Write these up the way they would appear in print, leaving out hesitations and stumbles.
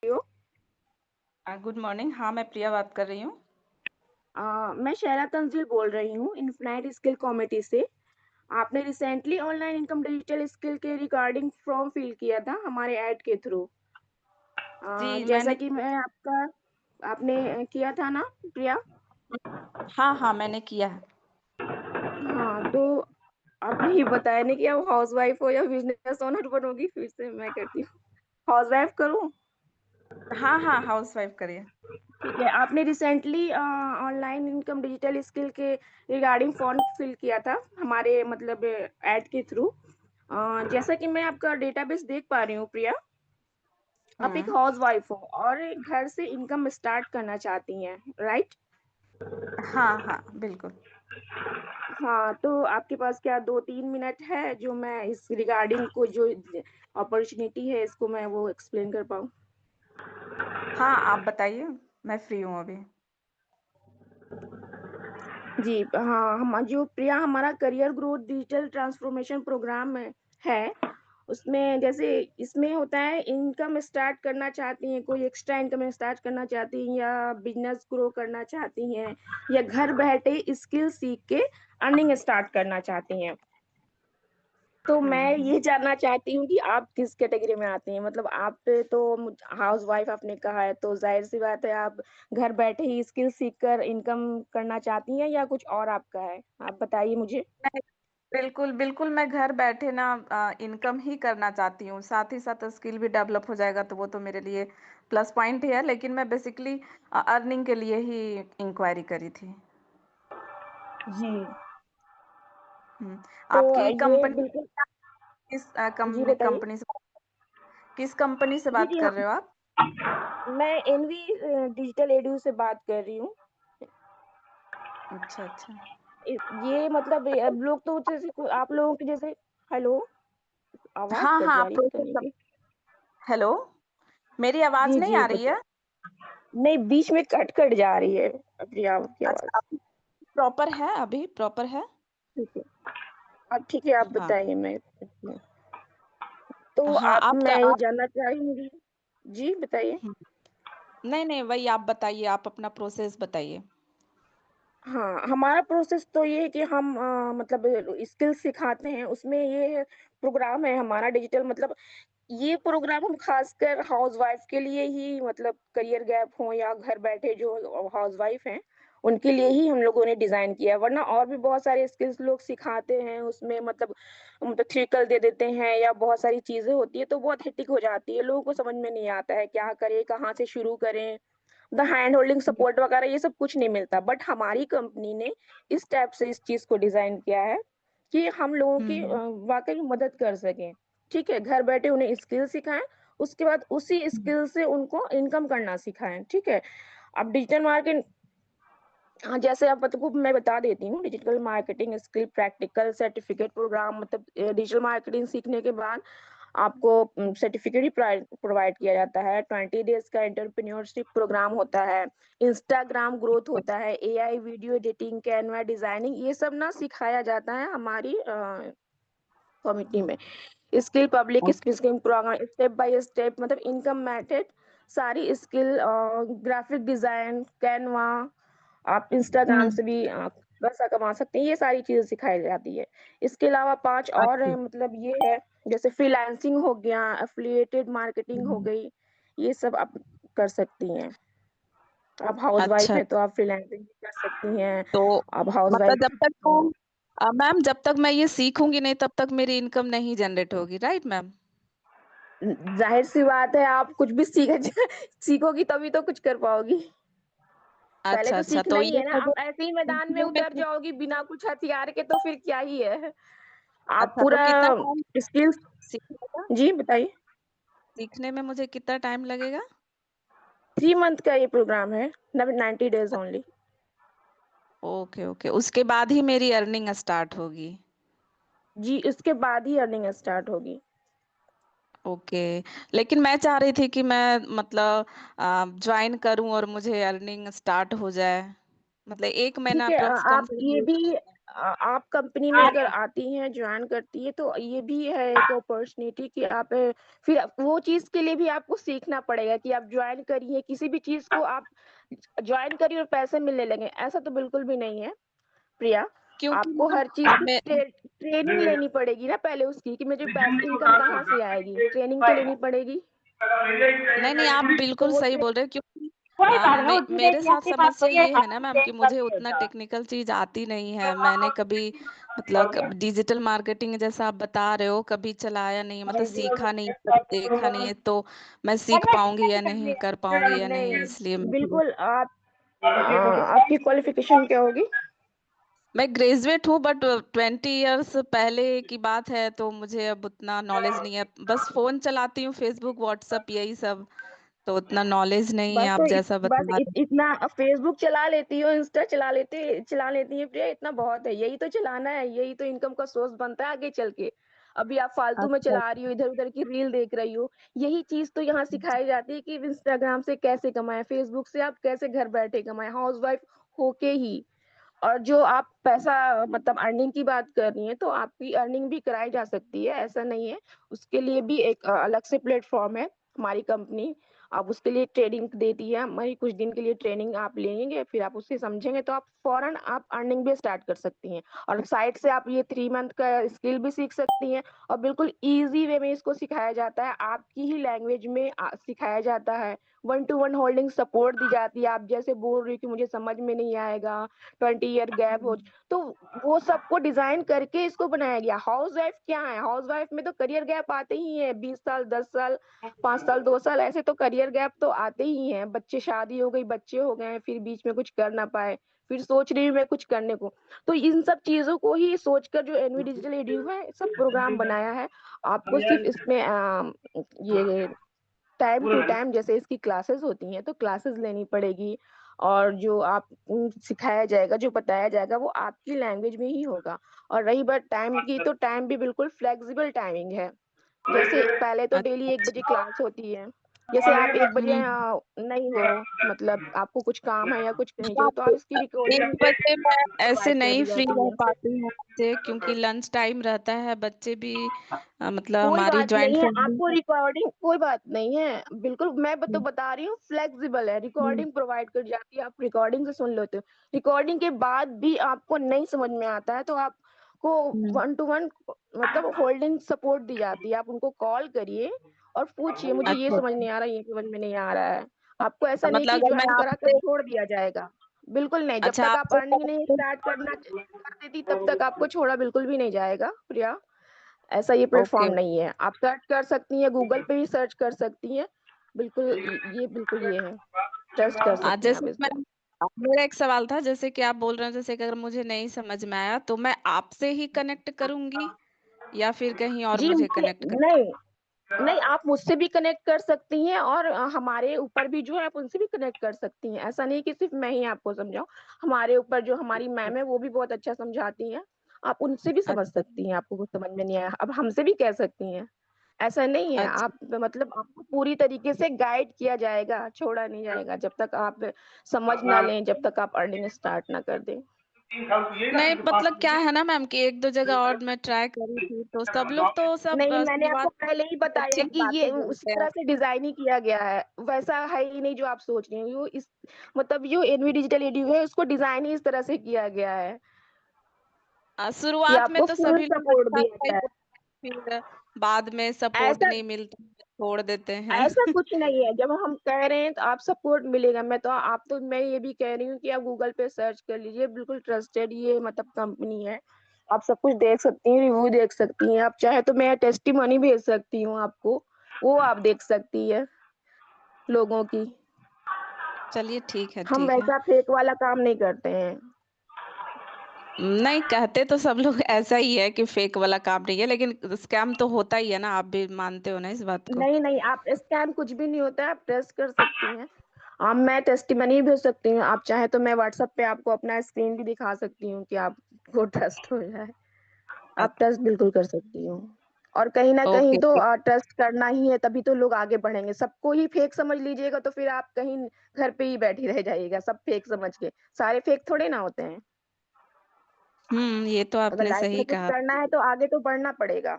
हो? Good morning. हाँ, मैं प्रिया बात कर रही हूँ। मैं शहला तंजील बोल रही हूँ इन्फिनाइट स्किल कॉमिटी से। आपने recently online income digital skill के रिगार्डिंग फॉर्म फिल किया था हमारे ऐड के थ्रू। जी, जैसा मैंने कि मैं आपका आपने किया था ना प्रिया? हाँ, हाँ, मैंने किया है। हाँ, तो आपने ये बताया नहीं कि आप हाउसवाइफ हो या बिजनेस ओनर बनोगी। फिर से मैं करती हूँ। हाउसवाइफ करूँ? हाँ, हाँ, हाउसवाइफ करिए। ठीक है। आपने recently online income digital skill के रिगार्डिंग फॉर्म फिल किया था हमारे मतलब ऐड के थ्रू। जैसा कि मैं आपका डेटाबेस देख पा रही हूँ प्रिया, आप एक हुँ। हाउस वाइफ हो और एक घर से इनकम स्टार्ट करना चाहती हैं, राइट? हाँ, हाँ, बिल्कुल। हाँ, तो आपके पास क्या 2-3 मिनट है जो मैं इस रिगार्डिंग को जो अपॉर्चुनिटी है इसको मैं वो एक्सप्लेन कर पाऊँ? हाँ, आप बताइए, मैं फ्री हूँ अभी। जी, हाँ, हम जो प्रिया हमारा career growth digital transformation programme है, उसमें जैसे इसमें होता है इनकम स्टार्ट करना चाहती हैं, कोई एक्स्ट्रा इनकम स्टार्ट करना चाहती हैं या बिजनेस ग्रो करना चाहती हैं या घर बैठे स्किल सीख के अर्निंग स्टार्ट करना चाहती हैं। तो हुँ, मैं हुँ। ये जानना चाहती हूँ कि आप किस कैटेगरी में आती हैं? मतलब आप तो हाउस वाइफ आपने कहा है, तो ज़ाहिर-सी बात है आप घर बैठे ही स्किल सीख कर इनकम करना चाहती हैं या कुछ और आपका है? आप बताइए मुझे। नहीं, बिल्कुल, बिल्कुल, मैं घर बैठे ना इनकम ही करना चाहती हूँ, साथ ही साथ स्किल भी डेवलप हो जाएगा, तो वो तो मेरे लिए प्लस पॉइंट ही है, लेकिन मैं बेसिकली अर्निंग के लिए ही इंक्वायरी करी थी। जी। हुँ। तो आपकी ये कंपनी बिल्कुल। किस जी, बताइए। कंपनी से किस कंपनी से जी, बात जी, कर हाँ। रहे हो आप? मैं एनवी डिजिटल एडू से बात कर रही हूँ। अच्छा, अच्छा। ये मतलब अब लोग तो जैसे आप लोगों के जैसे हेलो, आवाज़ हाँ, कट हाँ, जा रही है पता प्रोसेस नहीं सब क्यों? हेलो, मेरी आवाज़ जी, नहीं जी, आ रही बता है? नहीं, बीच में कट-कट जा रही है अपनी आपकी अच्छा, आवाज़। अभी प्रॉपर है अभी प्रॉपर है? ठीक है। अब ठीक है, आप हाँ। बताइए मैं तो हाँ, आप आपका मैं ये आप जानना चाह रही हूँ। जी, बताइए। हुँ। नहीं, नहीं, वही आप बताइए, आप अपना प्रोसेस बताइए। हाँ, हमारा प्रोसेस तो ये है कि हम मतलब स्किल सिखाते हैं, उसमें ये प्रोग्राम है हमारा डिजिटल मतलब ये प्रोग्राम हम खासकर हाउसवाइफ के लिए ही मतलब करियर गैप हो या घर बैठे जो हाउसवाइफ हैं, उनके लिए ही हम लोगों ने डिज़ाइन किया है। वरना और भी बहुत सारे स्किल्स लोग सिखाते हैं, उसमें मतलब थ्योरिटिकल दे देते हैं या बहुत सारी चीज़ें होती हैं, तो बहुत हेक्टिक हो जाती है। लोगों को समझ में नहीं आता है, क्या करें, कहाँ से शुरू करें? The hand holding hmm, support वगैरह ये सब कुछ नहीं मिलता। बट हमारी कंपनी ने इस टाइप से इस चीज़ को डिज़ाइन किया है कि हम लोगों हुँ, की हुँ, वाक़ई मदद कर सकें। ठीक है? घर बैठे उन्हें स्किल सिखाएँ, उसके बाद उसी हुँ। स्किल से उनको इनकम करना सिखाएँ। ठीक है? अब डिजिटल मार्केट हाँ, जैसे आपको मैं बता देती हूँ digital marketing skill practical certificate programme मतलब डिजिटल मार्केटिंग सीखने के बाद आपको सर्टिफिकेट भी प्रोवाइड किया जाता है। 20 डेज़ का एंटरप्रेन्योरशिप प्रोग्राम होता है, इंस्टाग्राम ग्रोथ होता है, AI video editing, Canva designing ये सब ना सिखाया जाता है हमारी कमिटी में। Skill public okay. Speaking programme step by step मतलब इनकम मेथड सारी स्किल ग्राफिक डिज़ाइन, कैनवा आप इंस्टाग्राम हुँ, से भी पैसा कमा सकते हैं, ये सारी चीज़ें सिखाई जाती है। इसके अलावा 5 और अच्छा। हैं मतलब ये है जैसे फ्रीलांसिंग हो गया, एफ़िलिएटेड मार्केटिंग हो हुँ, गई, ये सब आप कर सकती हैं। आप हाउसवाइफ अच्छा, हैं तो आप फ्रीलांसिंग भी कर सकती हैं। तो आप मतलब हाउसवाइफ जब तक तो मैम जब तक मैं ये सीखूँगी नहीं तब तक मेरी इनकम नहीं जनरेट होगी, राइट मैम? ज़ाहिर-सी बात है आप कुछ भी सीखोगी तभी तो कुछ कर पाओगी। पहले अच्छा, तो अच्छा, सीखना तो ही ये है ना, मुझे आप ऐसे ही मैदान में सीखने में उतर जाओगी बिना कुछ हथियार के तो फिर क्या ही है। आप अच्छा, तो पूरा कितना टाइम स्किल्स सीखने का? जी, बताइए? सीखने में मुझे कितना टाइम लगेगा? 3 मंथ का ये प्रोग्राम है, नब 90 डेज़ ओनली। ओके, ओके, उसके बाद ही मेरी अर्निंग स्टार्ट होगी। जी, इसके बाद ही अर्निंग स्टार्ट होगी। ओके, लेकिन मैं चाह रही थी कि मैं मतलब जॉइन करूँ और मुझे अर्निंग स्टार्ट हो जाए। मतलब 1 ठीक महीना है अप्रॉक्स आप ये कंप्लीट भी हो। आप कंपनी में अगर आती हैं, जॉइन करती हैं, तो ये भी है एक अपॉर्च्युनिटी कि आप फिर वो चीज़ के लिए भी आपको सीखना पड़ेगा कि आप जॉइन करिए, किसी भी चीज़ को आप जॉइन करिए और पैसे मिलने लगे, ऐसा तो बिल्कुल भी नहीं है, प्रिया। क्योंकि आपको ना हर चीज़ की मैं ट्रेनिंग लेनी पड़ेगी ना पहले उसकी कि मुझे इनकम कहाँ से आएगी? ट्रेनिंग तो लेनी पड़ेगी। नहीं, नहीं, आप तो बिल्कुल वो सही ट्रे बोल रहे हैं क्योंकि मेरे साथ समस्या ये है ना मैम कि मुझे उतना टेक्निकल चीज़ आती नहीं है। मैंने कभी मतलब डिजिटल मार्केटिंग जैसा आप बता रहे हो, कभी चलाया नहीं है, जी, मतलब जी। सीखा नहीं, कभी देखा नहीं है, तो मैं सीख पाऊँगी या नहीं, कर पाऊँगी या नहीं, इसलिए नहीं, मैं थोड़ी बिल्कुल आप आपकी क्वालिफ़िकेशन क्या होगी? मैं ग्रेजुएट हूँ बट 20 इयर्स पहले की बात है, तो मुझे अब उतना नॉलेज नहीं है। बस फ़ोन चलाती हूँ, फ़ेसबुक, व्हाट्सएप यही सब, तो उतना नॉलेज नहीं है बस आप तो जैसा बस बता रहे हैं। इतना फ़ेसबुक चला लेती हो, इंस्टा चला लेती हैं प्रिया इतना बहुत है। यही तो चलाना है, यही तो इनकम का सोर्स बनता है आगे चल के। अभी आप फालतू में अच्छा, चला रही हो, इधर-उधर की रील देख रही हो। यही चीज़ तो यहाँ सिखाई जाती है कि इंस्टाग्राम से कैसे कमाएँ, फ़ेसबुक से आप कैसे घर बैठे कमाएँ, हाउसवाइफ़ होके ही। और जो आप पैसा मतलब अर्निंग की बात कर रही हैं, तो आपकी अर्निंग भी कराई जा सकती है, ऐसा नहीं है। उसके लिए भी एक अलग से प्लेटफ़ॉर्म है, हमारी कंपनी। अब उसके लिए ट्रेनिंग देती है, हमारी कुछ दिन के लिए ट्रेनिंग आप लेंगे, फिर आप उससे समझेंगे, तो आप फ़ौरन आप अर्निंग भी स्टार्ट कर सकती हैं। और साइड से आप ये 3 मंथ का स्किल भी सीख सकती हैं और बिल्कुल ईज़ी वे में इसको सिखाया जाता है, आपकी ही लैंग्वेज में सिखाया जाता है। 1 टू 1 होल्डिंग सपोर्ट दी जाती है, आप जैसे बोल रही हो कि मुझे समझ में नहीं आएगा 20 ईयर गैप हो तो वो सबको डिज़ाइन करके इसको बनाया गया। हाउसवाइफ़ क्या है? हाउसवाइफ़ में तो करियर गैप आते ही हैं, 20 साल, 10 साल, 5 साल, 2 साल ऐसे तो करियर गैप तो आते ही हैं। बच्चे शादी हो गई, बच्चे हो गए, फिर बीच में कुछ कर ना पाए, फिर सोच रही हूँ मैं कुछ करने को। तो इन सब चीज़ों को ही सोचकर जो एनवी डिजिटल एडू है, सब प्रोग्राम बनाया है। आपको सिर्फ़ इसमें ये टाइम टू टाइम जैसे इसकी क्लासेस होती हैं, तो क्लासेस लेनी पड़ेगी और जो आप सिखाया जाएगा, जो बताया जाएगा, वो आपकी लैंग्वेज में ही होगा। और रही बात टाइम की, तो टाइम भी बिल्कुल फ्लेक्सिबल टाइमिंग है। जैसे पहले तो डेली अच्छा, 1 बजे अच्छा। क्लास होती है। जैसे आप 1 बजे हुँ। नहीं हो, मतलब आपको कुछ काम है या कुछ कहीं हाँ, चाहिए, तो आप इसकी रिकॉर्डिंग 1 बजे मैं ऐसे प्रोवाइड कर नहीं दी फ्री जाती रह है। पाती हूँ से क्योंकि लंच टाइम रहता है, बच्चे भी मतलब कोई हमारी बात जॉइंट नहीं है, फैमिली आपको है। रिकॉर्डिंग कोई बात नहीं है। बिल्कुल, मैं तो हुँ, बता रही हूँ फ्लेक्सिबल है, हुँ, रिकॉर्डिंग प्रोवाइड कर जाती है, आप रिकॉर्डिंग से सुन लेते हो। रिकॉर्डिंग के बाद भी आपको नहीं समझ में आता है, तो आपको हुँ। 1 टू 1 मतलब होल्डिंग सपोर्ट दी जाती है। आप उनको कॉल करिए और पूछिए, मुझे ये अच्छा, समझ अच्छा। नहीं आ रहा, ये समझ में नहीं आ रहा है। आपको ऐसा नहीं मतलब कि अगर मैं जॉइन करा कर आपसे छोड़ दिया जाएगा। बिल्कुल नहीं, जब अच्छा तक आप आपसे अर्निंग नहीं स्टार्ट कर देती, तब तक आपको छोड़ा बिल्कुल भी नहीं जाएगा, प्रिया। ऐसा ये ओके, प्लेटफ़ॉर्म नहीं है। आप सर्च कर सकती हैं, गूगल पे भी सर्च कर सकती हैं। बिल्कुल ये बिल्कुल ये है, ट्रस्ट कर सकती हैं जैसे आप इस मैं पे। मेरा एक सवाल था जैसे कि आप बोल रहे हैं जैसे कि अगर मुझे नहीं समझ में आया तो मैं आपसे ही कनेक्ट करूँगी या फिर कहीं और जी, मुझे मुझे कनेक्ट कर नहीं, नहीं आप मुझसे भी कनेक्ट कर सकती हैं और हमारे ऊपर भी जो है आप उनसे भी कनेक्ट कर सकती हैं। ऐसा नहीं कि सिर्फ़ मैं ही आपको समझाऊँ, हमारे ऊपर जो हमारी मैम है वो भी बहुत अच्छा समझाती हैं। आप उनसे भी समझ अच्छा, सकती हैं, आपको कुछ समझ में नहीं आया, अब हमसे भी कह सकती हैं। ऐसा नहीं है, अच्छा। आप मतलब आपको पूरी तरीके से गाइड किया जाएगा, छोड़ा नहीं जाएगा जब तक आप समझ ना लें, जब तक आप अर्निंग स्टार्ट ना कर दें। नहीं मतलब क्या है ना मैम कि 1-2 जगह और मैं ट्राई करी थी तो सब लोग तो सब नहीं, मैंने आपको शुरुआत पहले ही में बताया अच्छी कि ये बातें उसी बोलते हैं। तरह से डिज़ाइन ही किया गया है, वैसा है ही नहीं जो आप सोच रही हैं। वो इस मतलब जो एनवी डिजिटल एडु है, उसको डिज़ाइन ही इस तरह से किया गया है कि शुरुआत में आपको तो फुल सभी लोग सपोर्ट दिया अच्छा-अच्छा ही गया है। बोलते हैं, फिर बाद में सपोर्ट ऐसा नहीं मिलता है, छोड़ देते हैं। ऐसा कुछ नहीं है, जब हम कह रहे हैं तो आप सपोर्ट मिलेगा, मैं ये भी कह रही हूँ कि आप गूगल पे सर्च कर लीजिए, बिल्कुल ट्रस्टेड ये मतलब कंपनी है। आप सब कुछ देख सकती हैं, रिव्यू देख सकती हैं, आप चाहे तो मैं टेस्टिमनी भेज सकती हूँ आपको, वो आप देख सकती हैं लोगों की। चलिए ठीक है, हम ठीक है। वैसा फेक वाला काम नहीं करते हैं। नहीं कहते तो सब लोग ऐसा ही है कि फेक वाला काम नहीं है, लेकिन स्कैम तो होता ही है ना, आप भी मानते हो ना इस बात को? नहीं, नहीं, आप स्कैम कुछ भी नहीं होता है, आप ट्रस्ट कर सकती हैं। मैं टेस्टिमनी भेज सकती हूँ, आप चाहें तो मैं व्हाट्सएप पे आपको अपना स्क्रीन भी दिखा सकती हूँ कि आपको ट्रस्ट हो जाए। आप अच्छा, ट्रस्ट बिल्कुल कर सकती हो। और कहीं न कहीं ओके, तो ओके। ट्रस्ट करना ही है तभी तो लोग आगे बढ़ेंगे। सबको ही फेक समझ लीजिएगा तो फिर आप कहीं घर पे ही बैठी रह जाइएगा सब फेक समझ के। सारे फेक थोड़े ना होते हैं। ये तो अगर आपने लाइफ में सही कुछ कहा। करना है तो आगे तो बढ़ना पड़ेगा।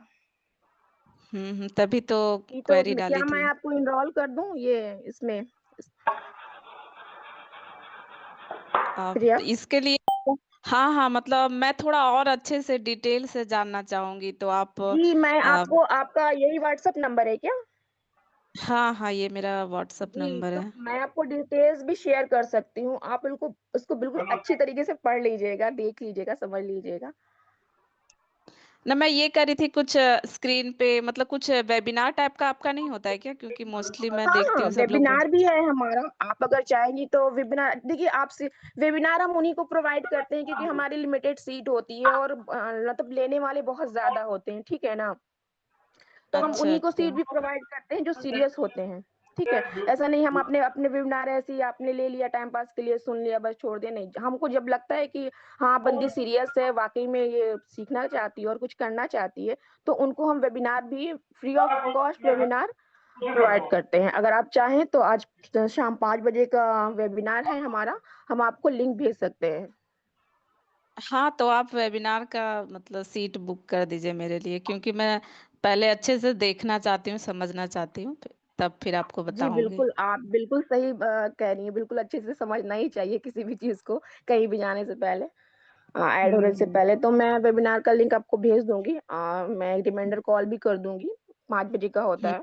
तभी तो जी, तो क्वेरी क्या डाली मैं थी। आपको एनरोल कर दूँ ये इसमें आप प्रिया? इसके लिए हाँ, हाँ, मतलब मैं थोड़ा और अच्छे से डिटेल से जानना चाहूँगी तो आप जी, मैं अ, आपको आपका यही व्हाट्सएप नंबर है क्या? हाँ, हाँ, ये मेरा व्हाट्सएप जी, नंबर तो है। मैं आपको डिटेल्स भी शेयर कर सकती हूँ। आप इनको उसको बिल्कुल अच्छी तरीके से पढ़ लीजिएगा, देख लीजिएगा, समझ लीजिएगा। ना मैं ये कह रही थी कुछ स्क्रीन पे मतलब कुछ वेबिनार टाइप का आपका नहीं होता है क्या? क्योंकि मोस्टली मैं हाँ, देखती हाँ, हूँ सब लोग वेबिनार भी है हमारा। आप अगर चाहेंगी तो वेबिनार देखिए आपसे वेबिनार हम उन्हीं को प्रोवाइड करते हैं क्योंकि हमारी लिमिटेड सीट होती है और मतलब लेने वाले बहुत ज़्यादा होते हैं, ठीक है ना? तो हम अच्छा, उन्हीं को अच्छा। सीट भी प्रोवाइड करते हैं जो सीरियस होते हैं, ठीक है? ऐसा नहीं हम अपने अपने वेबिनार ऐसे ही आपने ले लिया टाइम पास के लिए सुन लिया बस छोड़ दिया, नहीं। हमको जब लगता है कि हाँ, बंदी सीरियस है, वाक़ई में ये सीखना चाहती है और कुछ करना चाहती है, तो उनको हम वेबिनार भी free of cost webinar provide करते हैं। अगर आप चाहें तो आज शाम 5 बजे का वेबिनार है हमारा, हम आपको लिंक भेज सकते हैं। हाँ, तो आप वेबिनार का मतलब सीट बुक कर दीजिए मेरे लिए क्योंकि मैं पहले अच्छे से देखना चाहती हूँ, समझना चाहती हूँ, तब फिर आपको जी, बताऊँगी। बिल्कुल, आप बिल्कुल सही कह रही हैं, बिल्कुल अच्छे से समझना ही चाहिए किसी भी चीज़ को, कहीं भी जाने से पहले। ऐड होने से हुँ, पहले तो मैं वेबिनार का लिंक आपको भेज दूँगी। मैं रिमाइंडर कॉल भी कर दूँगी, 5 बजे का होता हुँ, है,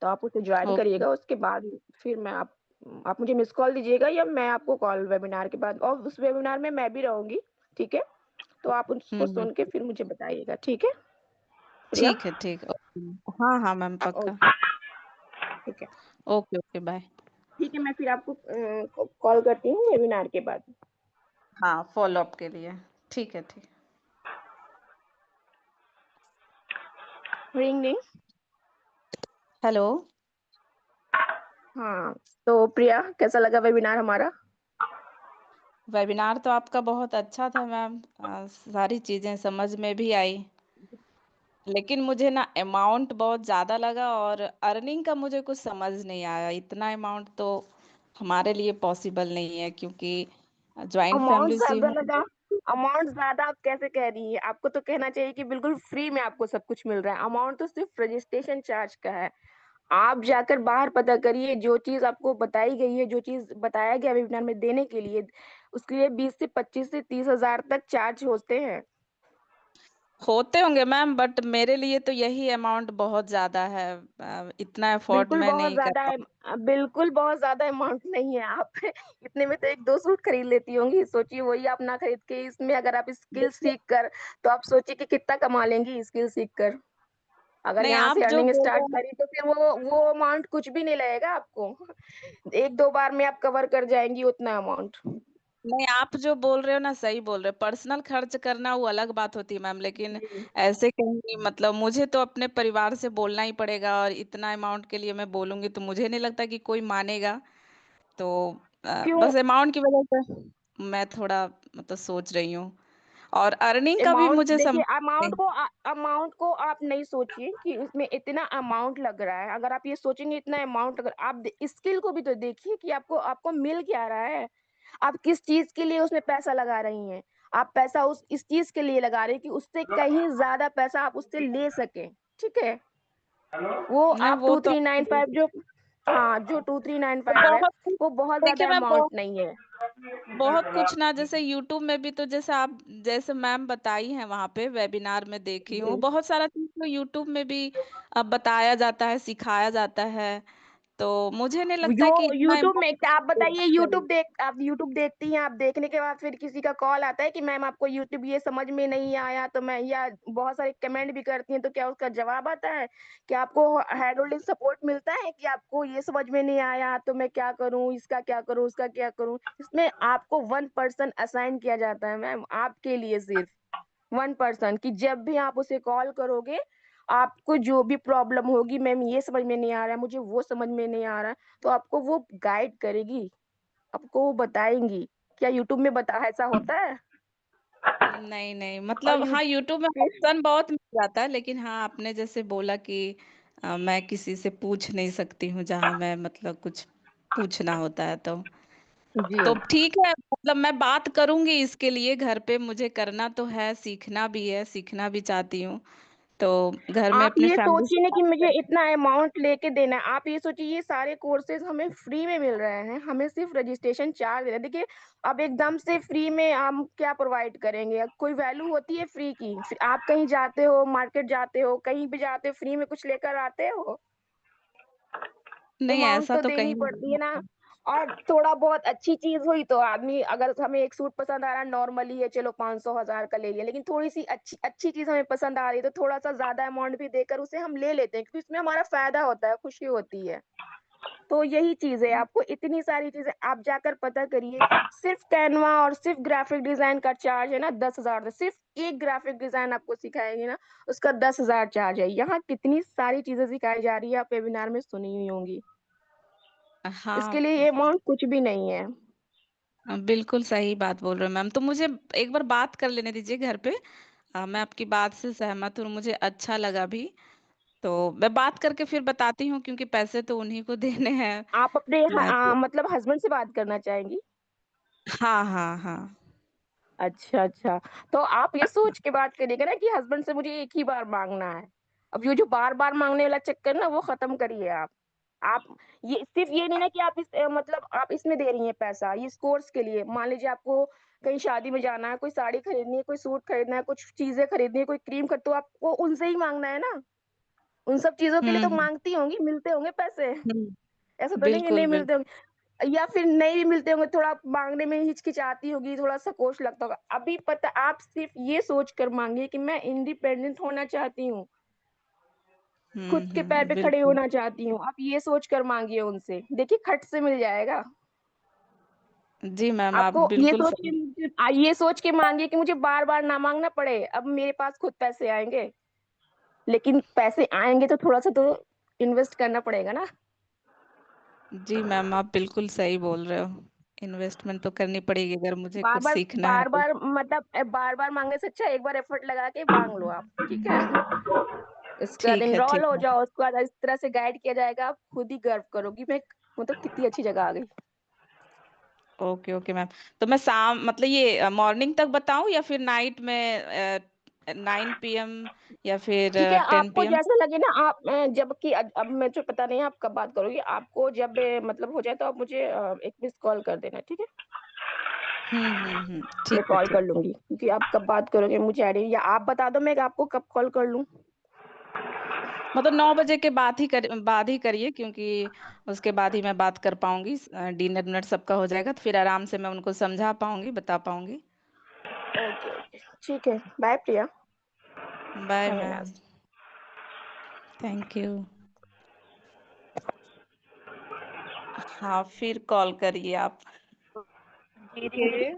तो आप उसे जॉइन ओके। करिएगा, उसके बाद फिर आप मुझे मिस्ड कॉल दीजिएगा या मैं आपको कॉल वेबिनार के बाद और उस वेबिनार में मैं भी रहूँगी, ठीक है? तो आप हुँ, उसको हुँ। सुन के फिर मुझे बताइएगा, ठीक है, प्रिया? ठीक है, ठीक। ओके। हाँ, हाँ, मैम पक्का। ओके, ठीक है। Okay, okay, bye. ठीक है, मैं फिर आपको कॉल करती हूँ वेबिनार के बाद। हाँ, फ़ॉलो-अप के लिए। ठीक है, ठीक। Ring ring. हेलो। हाँ, तो प्रिया कैसा लगा वेबिनार हमारा? वेबिनार तो आपका बहुत अच्छा था मैम सारी चीज़ें समझ में भी आई। लेकिन मुझे ना अमाउंट बहुत ज़्यादा लगा और अर्निंग का मुझे कुछ समझ नहीं आया। इतना अमाउंट तो हमारे लिए पॉसिबल नहीं है क्योंकि जॉइंट अमाउंट फैमिली से ज़्यादा हूँ। लगा अमाउंट ज़्यादा आप कैसे कह रही हैं? आपको तो कहना चाहिए कि बिल्कुल फ्री में आपको सब कुछ मिल रहा है। अमाउंट तो सिर्फ़ रजिस्ट्रेशन चार्ज का है। आप जाकर बाहर पता करिए, जो चीज़ आपको बताई गई है, जो चीज़ बताया गया वेबिनार में देने के लिए, उसके लिए 20 से 25 से 30 हज़ार तक चार्ज होते हैं। होते होंगे मैम बट मेरे लिए तो यही अमाउंट बहुत ज़्यादा है। इतना अफ़ोर्ड बिल्कुल मैं बहुत नहीं कर ज़्यादा है पाऊँ। बिल्कुल बहुत ज़्यादा अमाउंट नहीं है। आप इतने में तो 1-2 सूट खरीद लेती होंगी। सोचिए वही आप ना खरीद के इसमें अगर आप स्किल सीख कर तो आप सोचिए कि कितना कमा लेंगी स्किल सीख कर। अगर नहीं यहाँ आप से जो अर्निंग बोल स्टार्ट रहे हैं करी तो फिर वो अमाउंट कुछ भी नहीं लगेगा आपको। 1-2 बार में आप कवर कर जाएँगी उतना अमाउंट। नहीं, आप जो बोल रहे हो ना सही बोल रहे हो। पर्सनल खर्च करना वो अलग बात होती है मैम, लेकिन जी। ऐसे कहीं मतलब मुझे तो अपने परिवार से बोलना ही पड़ेगा और इतना अमाउंट के लिए मैं बोलूँगी तो मुझे नहीं लगता कि कोई मानेगा। तो क्यों बस अमाउंट की वज़ह से मैं थोड़ा मतलब सोच रही हूँ और अर्निंग का भी अमाउंट मुझे देखिए समझ नहीं। अमाउंट को आप नहीं सोचिए कि उसमें इतना अमाउंट लग रहा है। अगर आप ये सोचेंगे इतना अमाउंट अगर आप स्किल को भी तो देखिए कि आपको आपको मिल क्या रहा है। आप किस चीज़ के लिए उसमें पैसा लगा रही हैं। आप पैसा उस इस चीज़ के लिए लगा रहे हैं कि उससे कहीं ज़्यादा पैसा आप उससे ले सकें, ठीक है? वो नहीं आप वो तो 2395 जो हाँ, जो 2395 है, बहुत वो बहुत देखिए ज़्यादा मैं अमाउंट नहीं है। बहुत कुछ ना जैसे यूट्यूब में भी तो जैसे आप जैसे मैम बताई हैं वहाँ पे वेबिनार में देखी हूँ जी। बहुत सारा चीज तो यूट्यूब में भी बताया जाता है सिखाया जाता है तो मुझे नहीं लगता जो कि इतना यूट्यूब में क्या आप बताइए चाहिए। आप यूट्यूब देखती हैं, आप देखने के बाद फिर किसी का कॉल आता है कि मैम आपको यूट्यूब ये समझ में नहीं आया तो मैं या बहुत सारे कमेंट भी करती हैं, तो क्या उसका जवाब आता है? कि आपको हैंड होल्डिंग सपोर्ट मिलता है कि आपको ये समझ में नहीं आया तो मैं क्या करूँ, इसका क्या करूँ, उसका क्या करूँ? इसमें आपको 1 पर्सन असाइन किया जाता है मैम, आपके लिए सिर्फ। 1 पर्सन कि जब भी आप उसे कॉल करोगे, आपको जो भी प्रॉब्लम होगी, मैम ये समझ में नहीं आ रहा है, मुझे वो समझ में नहीं आ रहा है, तो आपको वो गाइड करेगी, आपको वो बताएँगी। क्या यूट्यूब में बता ऐसा होता है? नहीं नहीं और मतलब यू हाँ यूट्यूब में फिर ऑप्शन बहुत मिल जाता है लेकिन हाँ आपने जैसे बोला कि मैं किसी से पूछ नहीं सकती हूँ जहाँ मैं मतलब कुछ पूछना होता है तो जी। तो ठीक है, मतलब मैं बात करूंगी इसके लिए घर पे, मुझे करना तो है, सीखना भी है, सीखना भी चाहती हूँ। तो घर में आप अपने ये फैमिली से सोचिए ना कि बात मुझे करूंगी। इतना अमाउंट लेके देना है। आप ये सोचिए ये सारे कोर्सेज़ हमें फ्री में मिल रहे हैं। हमें सिर्फ़ रजिस्ट्रेशन चार्ज दे रहे हैं। देखिए, अब एकदम से फ्री में हम क्या प्रोवाइड करेंगे? कोई वैल्यू होती है फ्री की? आप कहीं जाते हो, मार्केट जाते हो, कहीं भी जाते हो, फ्री में कुछ लेकर आते हो? नहीं, अमाउंट ऐसा तो तो देनी कहीं पड़ती है नहीं ना। है। और थोड़ा बहुत अच्छी चीज़ हुई तो आदमी अगर हमें एक सूट पसंद आ रहा है नॉर्मली है चलो 500 हज़ार का ले लिया, लेकिन थोड़ी-सी अच्छी अच्छी चीज़ हमें पसंद आ रही है तो थोड़ा-सा ज़्यादा अमाउंट भी देकर उसे हम ले लेते हैं क्योंकि इसमें हमारा फ़ायदा होता है, खुशी होती है। तो यही चीज़ है, आपको इतनी सारी चीज़ें आप जाकर पता करिए, सिर्फ़ कैनवा और सिर्फ़ ग्राफ़िक डिज़ाइन का चार्ज है ना 10,000 सिर्फ़ एक ग्राफ़िक डिज़ाइन आपको सिखाएँगे ना, उसका 10,000 चार्ज है। यहाँ कितनी सारी चीज़ें सिखाई जा रही है, आप वेबिनार में सुनी हुई होंगी। हाँ, इसके लिए ये अमाउंट कुछ भी नहीं है। बिल्कुल सही बात बोल रहे हो मैम। तो मुझे एक बार बात कर लेने दीजिए घर पे। मैं आपकी बात से सहमत हूँ, मुझे अच्छा लगा भी। तो मैं बात करके फिर बताती हूँ, क्योंकि पैसे तो उन्हीं को देने हैं। आप अपने मैं तो मतलब हस्बैंड से बात करना चाहेंगी? हाँ, हाँ, हाँ। अच्छा, अच्छा। तो आप ये सोच के बात करिएगा ना कि हस्बैंड से मुझे एक ही बार माँगना है। अब ये जो बार-बार माँगने वाला चक्कर ना वो ख़त्म करिए आप। आप ये सिर्फ़ ये नहीं ना कि आप मतलब आप इसमें दे रही हैं पैसा, ये इस कोर्स के लिए। मान लीजिए आपको कहीं शादी में जाना है, कोई साड़ी खरीदनी है, कोई सूट खरीदना है, कुछ चीज़ें खरीदनी है, कोई क्रीम तो आपको उनसे ही माँगना है ना। उन सब चीज़ों के लिए हुँ, तो हुँ, माँगती होंगी, मिलते होंगे पैसे। हुँ। ऐसा तो नहीं है बिल्कुल, नहीं मिलते बिल्कुल। होंगे। या फिर नहीं भी मिलते होंगे, थोड़ा माँगने में हिचकिचाती होगी, थोड़ा संकोच लगता होगा। अभी पता आप सिर्फ़ ये सोच कर माँगिए कि मैं इंडिपेंडेंट होना चाहती हूँ, खुद हुँ, के पैर हुँ, पे खड़े बिल्कुल। होना चाहती हूँ। आप ये सोच कर माँगिए उनसे, देखिए खट से मिल जाएगा। जी मैम, आप आपको बिल्कुल सही। ये सोच के माँगिए कि मुझे बार-बार ना माँगना पड़े, अब मेरे पास खुद पैसे आएँगे। लेकिन पैसे आएँगे तो थोड़ा-सा तो इन्वेस्ट करना पड़ेगा ना। जी मैम, आप बिल्कुल सही बोल रहे हो। इन्वेस्टमेंट तो करनी पड़ेगी अगर मुझे कुछ बार-बार सीखना है तो। बार-बार मतलब बार-बार माँगने से अच्छा है एक बार एफर्ट लगा के माँग लो आप, ठीक है? उसके बाद ठीक है, एनरोल ठीक हो है। जाओ, उसके बाद इस तरह से गाइड किया जाएगा, आप खुद ही गर्व करोगी मैं मतलब कितनी अच्छी जगह आ गई। Okay, okay ma'am. तो मैं शाम मतलब ये मॉर्निंग तक बताऊँ या फिर नाइट में 9 पीएम या फिर ठीक है, 10 आपको पीएम? जैसा लगे ना आप जबकि अब मुझे पता नहीं है आप कब बात करोगी, आपको जब मतलब हो जाए तो आप मुझे एक मिस्ड कॉल कर देना, ठीक है? हुँ, हुँ, हुँ। मैं ठीक है, कॉल ठीक। कर लूँगी क्योंकि आप कब बात करोगे मुझे आईडिया या आप बता दो मैं आपको कब कॉल कर लूँ? मतलब 9 बजे के बाद ही करिए, क्योंकि उसके बाद ही मैं बात कर पाऊँगी। डिनर-विनर सबका हो जाएगा तो फिर आराम से मैं उनको समझा पाऊँगी, बता पाऊँगी। ओके, ओके, ठीक है। Bye Priya, bye have a ma'am. Nice thank you. हाँ, फिर कॉल करिए आप। ओके।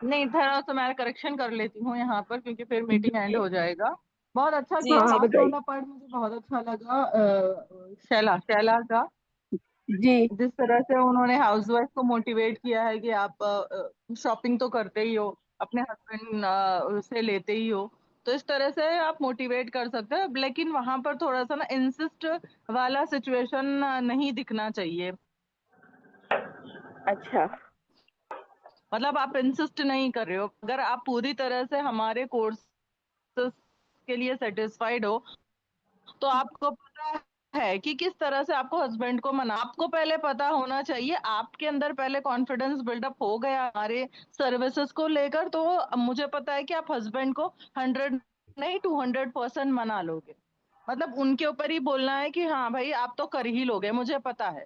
नहीं, थोड़ा-सा मैं करेक्शन कर लेती हूँ यहाँ पर क्योंकि फिर मीटिंग एंड जी, हो जाएगा। बहुत अच्छा जी, किया हाँ, हाँ, लास्ट बताइए। वाला पार्ट मुझे बहुत अच्छा लगा शैला शैला का। जी, जिस तरह से उन्होंने हाउसवाइफ को मोटिवेट किया है कि आप शॉपिंग तो करते ही हो, अपने हस्बैंड से लेते ही हो, तो इस तरह से आप मोटिवेट कर सकते हैं। लेकिन वहां पर थोड़ा सा ना इंसिस्ट वाला सिचुएशन नहीं दिखना चाहिए। अच्छा, मतलब आप इंसिस्ट नहीं कर रहे हो, अगर आप पूरी तरह से हमारे कोर्स के लिए सेटिस्फाइड हो तो आपको पता है कि किस तरह से आपको हस्बैंड को मना, आपको पहले पता होना चाहिए, आपके अंदर पहले कॉन्फिडेंस बिल्डअप हो गया हमारे सर्विसेज को लेकर, तो मुझे पता है कि आप हस्बैंड को 100 नहीं 200% मना लोगे। मतलब उनके ऊपर ही बोलना है कि हाँ भाई आप तो कर ही लोगे, मुझे पता है।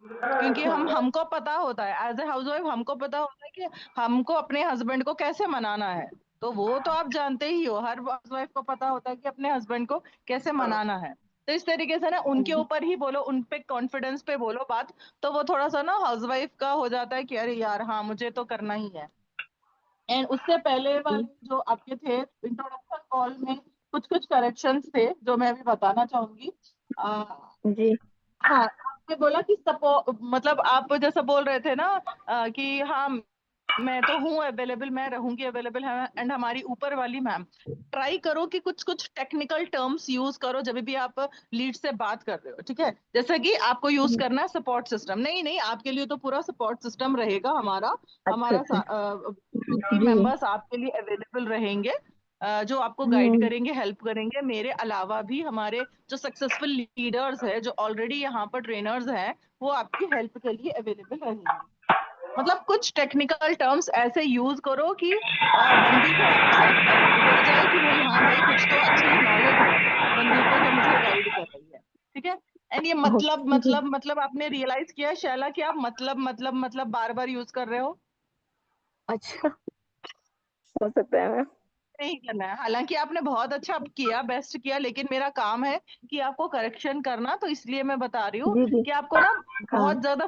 क्योंकि हमको पता होता है एज ए हाउसवाइफ, हमको पता होता है कि हमको अपने हस्बैंड को कैसे मनाना है। तो वो तो आप जानते ही हो, हर हाउसवाइफ को पता होता है कि अपने हस्बैंड को कैसे मनाना है। तो इस तरीके से ना उनके ऊपर ही बोलो, उन पे कॉन्फिडेंस पे बोलो बात। तो वो थोड़ा सा ना हाउसवाइफ का हो जाता है कि अरे यार हाँ मुझे तो करना ही है। एंड उससे पहले वाले जो आपके थे इंट्रोडक्शन कॉल में कुछ कुछ करेक्शंस थे जो मैं अभी बताना चाहूंगी। जी, हाँ, आपने बोला कि सपो मतलब आप जैसा बोल रहे थे ना कि हाँ मैं तो हूँ अवेलेबल, मैं रहूंगी अवेलेबल है। एंड हमारी ऊपर वाली मैम, ट्राई करो कि कुछ कुछ टेक्निकल टर्म्स यूज करो जब भी आप लीड से बात कर रहे हो, ठीक है। जैसे कि आपको यूज करना है सपोर्ट सिस्टम, नहीं नहीं, आपके लिए तो पूरा सपोर्ट सिस्टम रहेगा हमारा। अच्छा, हमारा अच्छा। टीम जी। मेंबर्स आपके लिए अवेलेबल रहेंगे, जो आपको गाइड हुँ। करेंगे, हेल्प करेंगे। मेरे अलावा भी हमारे जो सक्सेसफुल लीडर्स है, जो ऑलरेडी यहाँ पर ट्रेनर्स हैं, वो आपकी हेल्प के लिए अवेलेबल रहेंगे। मतलब कुछ टेक्निकल टर्म्स ऐसे यूज करो कि बंदी को ऐसा हो जाए कि भाई हाँ भाई, कुछ तो अच्छी नॉलेज है बंदी को जो मुझे गाइड कर रही है, ठीक है। एंड ये मतलब ओके, जी। मतलब मतलब आपने रियलाइज किया शैला कि आप मतलब बार बार यूज कर रहे हो? अच्छा, हो सकता है मैम। नहीं करना है, हालांकि आपने बहुत अच्छा किया, बेस्ट किया, लेकिन मेरा काम है कि आपको करेक्शन करना, तो इसलिए मैं बता रही हूँ जी, जी। कि आपको ना हाँ। बहुत ज्यादा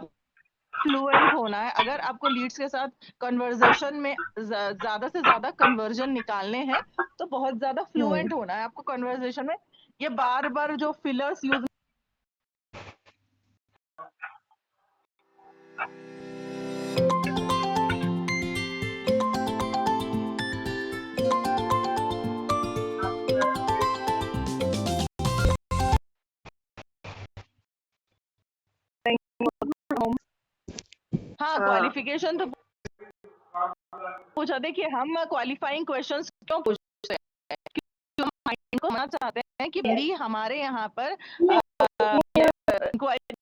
फ्लुएंट होना है। अगर आपको लीड्स के साथ कन्वर्सेशन में ज्यादा से ज्यादा कन्वर्जन निकालने हैं, तो बहुत ज्यादा हुँ। फ्लुएंट होना है आपको कन्वर्सेशन में। ये बार बार जो फिलर्स यूज हाँ, हाँ। क्वालिफिकेशन तो पूछा। देखिए, हम क्वालिफाइंग क्वेश्चंस क्यों पूछते हैं? क्योंकि हम client को मानना चाहते हैं कि बंदी हमारे यहाँ पर इंक्वायरी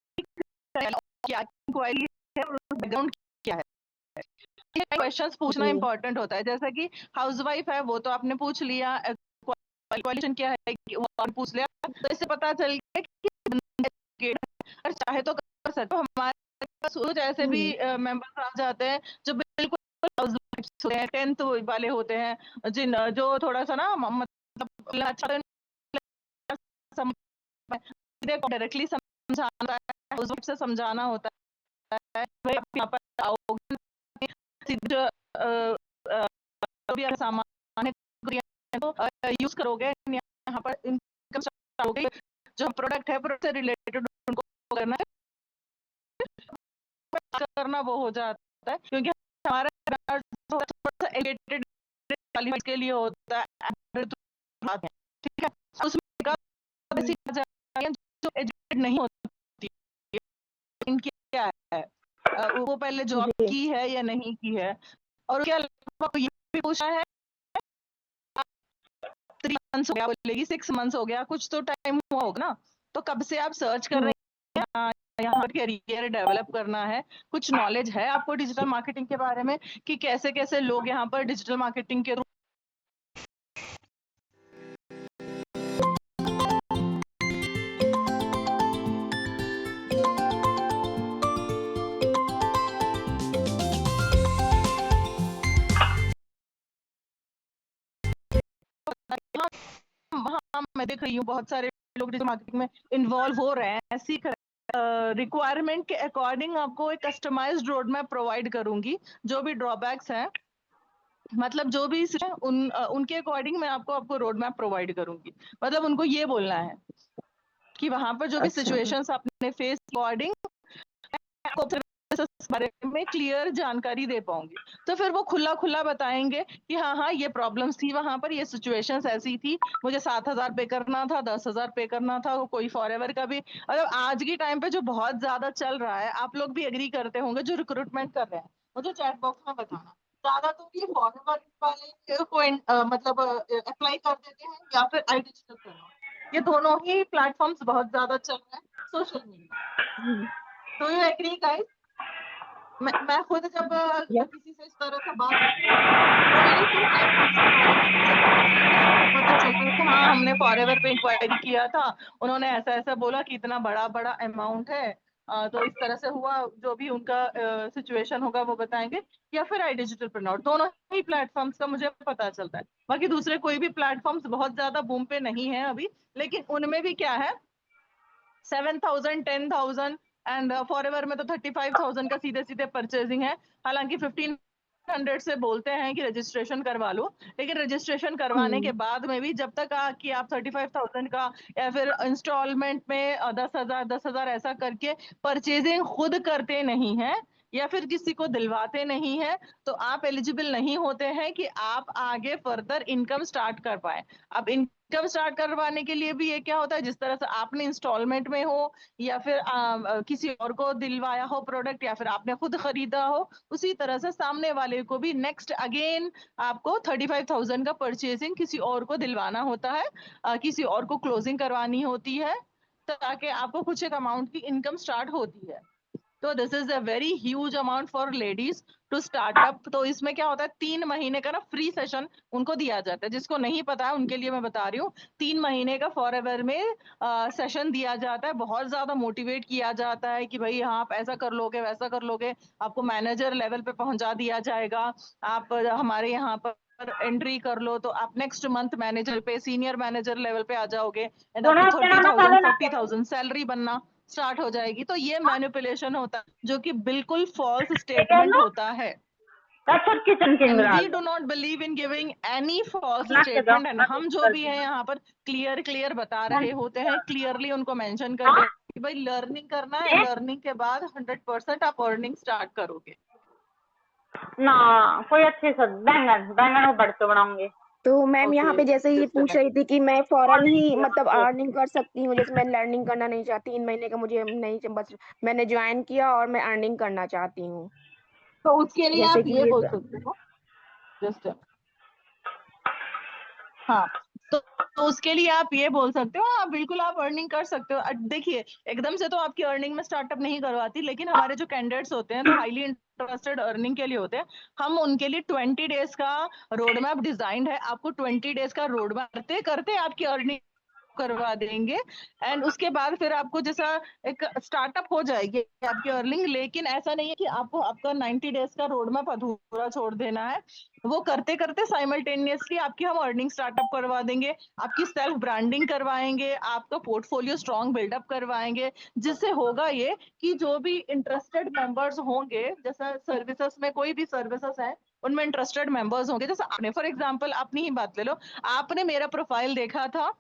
क्या इंक्वायरी है और बैकग्राउंड क्या है। क्वेश्चंस पूछना जी। इंपॉर्टेंट होता है। जैसा कि हाउसवाइफ है, वो तो आपने पूछ लिया, क्वालिफिकेशन क्या है वो और पूछ लिया, तो इससे पता चल गया कि बंदा educated है, और चाहे तो कर सकते हो। हमारे पास कुछ ऐसे भी हुँ। मेंबर्स आ जाते हैं जो बिल्कुल हाउसवाइफ होते हैं, 10th वाले होते हैं, जिन जो थोड़ा सा ना मतलब अच्छा तो डायरेक्टली समझाना है, हाउसवाइफ से समझाना होता है, भाई आप यहाँ पर आओगे, सीधे भी सामान है तो यूज करोगे, यहाँ पर इनकम करोगे, जो प्रोडक्ट है प्रोडक्ट से रिलेटेड उनको करना है, करना वो हो जाता है। क्योंकि हमारा थोड़ा सा एजुकेटेड क्वालिफाइड के लिए होता है, ठीक है। उसमें हुँ। ऐसी जो एजुकेटेड नहीं होती, इनकी क्या है, वो पहले जॉब जी। की है या नहीं की है। और क्या ये भी पूछा है, 3 मंथ्स हो गया, बोलेगी 6 मंथ्स हो गया, कुछ तो टाइम हुआ होगा ना। तो कब से आप सर्च कर हुँ। रहे हैं, यहाँ पर करियर डेवलप करना है, कुछ नॉलेज है आपको डिजिटल मार्केटिंग के बारे में, कि कैसे कैसे लोग यहाँ पर डिजिटल मार्केटिंग के हाँ, मैं देख रही हूँ बहुत सारे लोग डिजिटल मार्केटिंग में इन्वॉल्व हो रहे हैं, सीख रहे हैं। रिक्वायरमेंट के अकॉर्डिंग आपको एक कस्टमाइज्ड रोड मैप प्रोवाइड करूंगी। जो भी ड्रॉबैक्स हैं, मतलब जो भी उनके अकॉर्डिंग मैं आपको रोड मैप प्रोवाइड करूंगी। मतलब उनको ये बोलना है कि वहां पर जो भी अच्छा। सिचुएशंस आपने फेस अकॉर्डिंग बारे में क्लियर जानकारी दे पाऊंगी, तो फिर वो खुला खुला बताएंगे कि हाँ हाँ, ये प्रॉब्लम्स थी वहां पर, ये सिचुएशंस ऐसी थी, मुझे 7,000 पे करना था, 10,000 पे करना था, कोई फॉरएवर का भी। मतलब आज की टाइम पे जो बहुत ज्यादा चल रहा है, आप लोग भी एग्री करते होंगे जो रिक्रूटमेंट कर रहे हैं, मुझे चैट बॉक्स में बताना, ज्यादा तो ये फॉरएवर वाले को मतलब अप्लाई कर देते हैं, या फिर आई डिजिटल करना, ये दोनों ही प्लेटफॉर्म्स बहुत ज्यादा चल रहे हैं सोशल मीडिया। हुँ। Do you agree guys? मैं खुद जब या किसी से इस तरह से बात करती हूँ, ओनली 2 प्लेटफॉर्म्स के बारे में मुझे पता चलता है कि हाँ, हमने फॉरएवर पे इंक्वायरी किया था, उन्होंने ऐसा ऐसा बोला कि इतना बड़ा बड़ा अमाउंट है, तो इस तरह से हुआ, जो भी उनका सिचुएशन होगा वो बताएंगे, या फिर आई डिजिटल प्रिंटआउट, दोनों ही प्लेटफॉर्म्स का मुझे पता चलता है। बाकी दूसरे कोई भी प्लेटफॉर्म्स बहुत ज्यादा बूम पे नहीं है अभी, लेकिन उनमें भी क्या है, 7,000 10,000 एंड फॉरएवर में तो 35,000 का सीधे सीधे परचेजिंग है। हालांकि 1500 से बोलते हैं कि रजिस्ट्रेशन करवा लो, लेकिन रजिस्ट्रेशन करवाने के हुँ। बाद में भी जब तक कि आप 35,000 का या फिर इंस्टॉलमेंट में 10,000 10,000 ऐसा करके परचेजिंग खुद करते नहीं है, या फिर किसी को दिलवाते नहीं है, तो आप एलिजिबल नहीं होते हैं कि आप आगे फर्दर इनकम स्टार्ट कर पाए। अब इनकम स्टार्ट करवाने के लिए भी ये क्या होता है, जिस तरह से आपने इंस्टॉलमेंट में हो या फिर किसी और को दिलवाया हो प्रोडक्ट या फिर आपने खुद खरीदा हो, उसी तरह से सामने वाले को भी नेक्स्ट अगेन आपको 35,000 का परचेजिंग किसी और को दिलवाना होता है, किसी और को क्लोजिंग करवानी होती है, ताकि आपको कुछ एक अमाउंट की इनकम स्टार्ट होती है। तो this is a very huge amount for ladies to startup. तो इसमें क्या होता है, 3 महीने का ना फ्री सेशन उनको दिया जाता है। जिसको नहीं पता है उनके लिए मैं बता रही हूँ, 3 महीने का फॉर एवर में सेशन दिया जाता है। बहुत ज्यादा मोटिवेट किया जाता है कि भाई हाँ, आप ऐसा कर लोगे, वैसा कर लोगे, आपको मैनेजर लेवल पे पहुंचा दिया जाएगा। आप हमारे यहाँ पर एंट्री कर लो तो आप नेक्स्ट मंथ मैनेजर पे, सीनियर मैनेजर लेवल पे आ जाओगे एंड आपकी 30,000 40,000 सैलरी बनना स्टार्ट हो जाएगी। तो ये मैनिपुलेशन होता है, जो कि बिल्कुल फॉल्स स्टेटमेंट होता है। And we do not believe in giving any false statement. And हम जो भी है यहाँ पर क्लियर बता रहे होते हैं, क्लियरली उनको मेंशन कर दे कि भाई लर्निंग करना है, लर्निंग के बाद 100% आप अर्निंग स्टार्ट करोगे ना। कोई अच्छी सब्जी, बैंगन बैंगन को बढ़ते बनाऊंगी। तो मैम यहाँ पे जैसे ये पूछ रही थी कि मैं फौरन ही मतलब ओके। अर्निंग कर सकती हूँ, जैसे मैं लर्निंग करना नहीं चाहती, 3 महीने का मुझे नहीं, बस मैंने ज्वाइन किया और मैं अर्निंग करना चाहती हूँ, तो उसके लिए जैसे आप कि ये ये बोल सकते हो जस्ट, हाँ, तो उसके लिए आप ये बोल सकते हो, हाँ बिल्कुल आप अर्निंग कर सकते हो। देखिए, एकदम से तो आपकी अर्निंग में स्टार्टअप नहीं करवाती, लेकिन हमारे जो कैंडिडेट्स होते हैं तो हाईली इंटरेस्टेड अर्निंग के लिए होते हैं। हम उनके लिए 20 डेज का रोड मैप डिजाइंड है। आपको 20 डेज का रोड मैप करते करते आपकी अर्निंग करवा देंगे एंड उसके बाद फिर आपको जैसा एक स्टार्टअप हो जाएगी आपकी अर्निंग। लेकिन ऐसा नहीं है कि आपको आपका 90 डेज का रोड मैप अधूरा छोड़ देना है। वो करते करते साइमल्टेनियसली आपकी हम अर्निंग स्टार्टअप करवा देंगे, आपकी सेल्फ ब्रांडिंग करवाएंगे, आपका पोर्टफोलियो स्ट्रॉन्ग बिल्डअप करवाएंगे। जिससे होगा ये कि जो भी इंटरेस्टेड मेंबर्स होंगे, जैसा सर्विसेज में कोई भी सर्विसेज है उनमें इंटरेस्टेड मेंबर्स होंगे, जैसे आपने फॉर एग्जांपल अपनी ही बात ले लो, आपने मेरा प्रोफाइल देखा था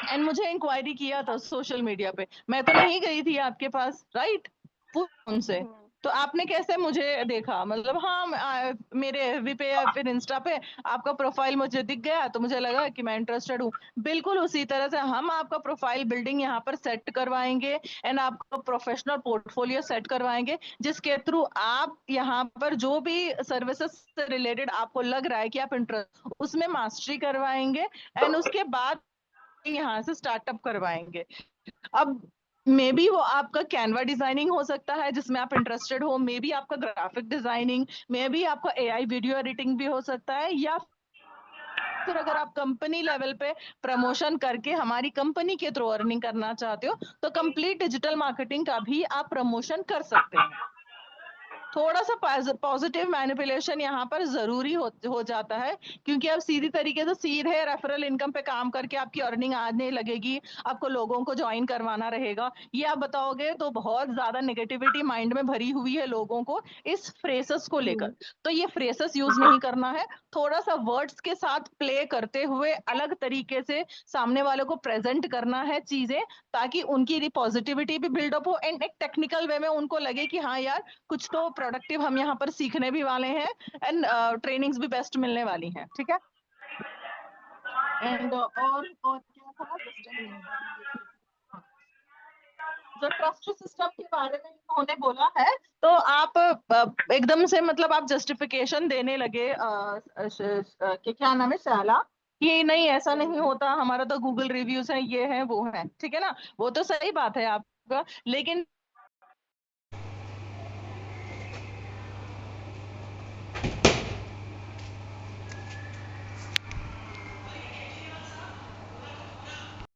एंड मुझे इंक्वायरी किया था सोशल मीडिया पे, मैं तो नहीं गई थी आपके पास, राइट, फोन से। तो आपने कैसे मुझे देखा, मतलब हाँ मेरे एफबी पे या फिर इंस्टा पे आपका प्रोफाइल मुझे दिख गया तो मुझे लगा कि मैं इंटरेस्टेड हूँ। बिल्कुल उसी तरह से हम आपका प्रोफाइल बिल्डिंग यहाँ पर सेट करवाएंगे एंड आपका प्रोफेशनल पोर्टफोलियो सेट करवाएंगे, जिसके थ्रू आप यहाँ पर जो भी सर्विसेज से रिलेटेड आपको लग रहा है कि आप इंटरेस्ट, उसमें मास्टरी करवाएंगे एंड उसके बाद यहाँ से स्टार्टअप करवाएंगे। अब मे बी वो आपका कैनवा डिजाइनिंग हो सकता है जिसमें आप इंटरेस्टेड हो, मे बी आपका ग्राफिक डिजाइनिंग, मे बी आपका एआई वीडियो एडिटिंग भी हो सकता है, या फिर अगर आप कंपनी लेवल पे प्रमोशन करके हमारी कंपनी के थ्रू अर्निंग करना चाहते हो तो कंप्लीट डिजिटल मार्केटिंग का भी आप प्रमोशन कर सकते हैं। थोड़ा सा पॉजिटिव मैनिपुलेशन यहाँ पर जरूरी हो जाता है, क्योंकि अब सीधी तरीके से सीधे रेफरल इनकम पे काम करके आपकी अर्निंग आने लगेगी, आपको लोगों को ज्वाइन करवाना रहेगा, ये आप बताओगे तो बहुत ज्यादा नेगेटिविटी माइंड में भरी हुई है लोगों को इस फ्रेसेस को लेकर। तो ये फ्रेसेस यूज नहीं करना है, थोड़ा सा वर्ड्स के साथ प्ले करते हुए अलग तरीके से सामने वाले को प्रेजेंट करना है चीजें, ताकि उनकी पॉजिटिविटी भी बिल्डअप हो एंड एक टेक्निकल वे में उनको लगे कि हाँ यार कुछ तो प्रोडक्टिव हम यहाँ पर सीखने भी वाले हैं एंड ट्रेनिंग्स भी बेस्ट मिलने वाली हैं, ठीक है। एंड और क्या था, जस्ट अ मिनट, जो ट्रस्ट सिस्टम के बारे में उन्होंने बोला है, तो आप एकदम से मतलब आप जस्टिफिकेशन देने लगे कि क्या नाम है शाला, कि नहीं ऐसा नहीं होता, हमारा तो गूगल रिव्यूज है, ये है वो है, ठीक है ना, वो तो सही बात है आपका, लेकिन